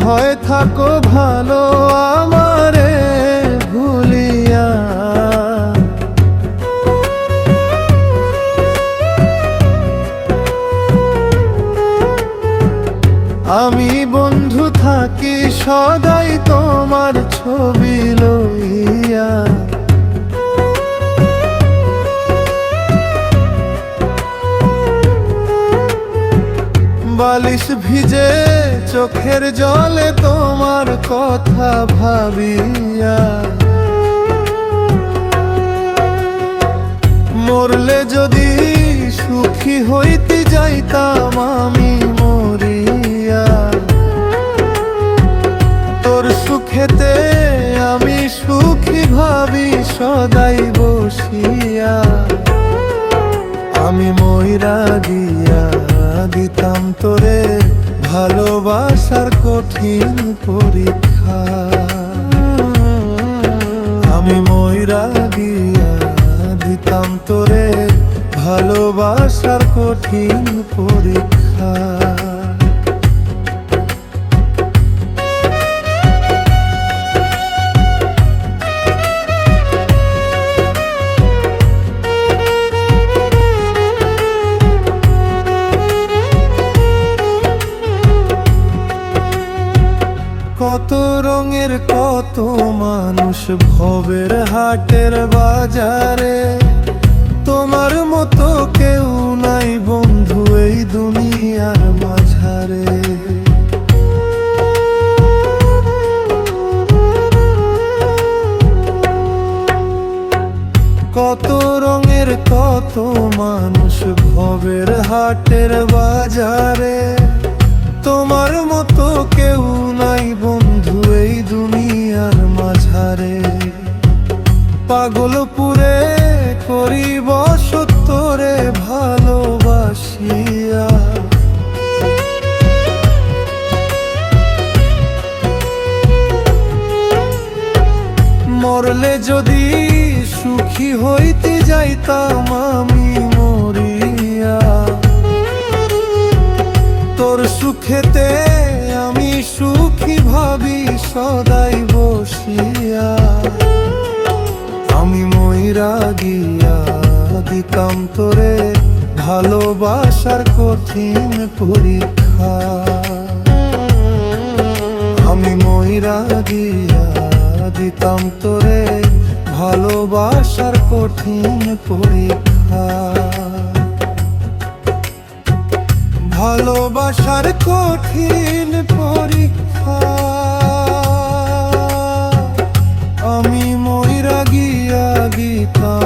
হয় থাকো ভালো আমারে ভুলিয়া। আমি বন্ধু থাকি সদাই তোমার ছবি লইয়া। বালিশ ভিজে চোখের জলে তোমার কথা ভাবিয়া। মরলে যদি সুখী হইতে যাইতাম আমি মরিয়া। তোর সুখেতে আমি সুখী ভাবি সদাই বসিয়া। আমি মইরা গিয়া দিতাম তোরে ভালোবাসার কঠিন পরীক্ষা। আমি মইরা গিয়া দিতাম তোরে ভালোবাসার কঠিন পরীক্ষা। কত রঙের কত মানুষ ভবের হাটের বাজারে। তোমার মতো কেউ নাই বন্ধু এই দুনিয়ার মাঝারে। কত রঙের কত মানুষ ভবের হাটের বাজারে। তোমার মতো কেউ নাই বন্ধু এই দুনিয়ার মাঝারে। পাগলপুরে করি বসত তোরে ভালোবাসিয়া। মরলে যদি সুখী হইতে যাইতাম আমি মরিয়া। তোর সুখেতে আমি সুখী ভাবি সদাই বসিয়া। আমি মইরা গিয়া দিতাম তোরে ভালোবাসার কঠিন পরীক্ষা। আমি মইরা গিয়া দিতাম তোরে ভালোবাসার কঠিন পরীক্ষা। ভালোবাসার কঠিন পরীক্ষা। আমি মইরা গিয়া দিতাম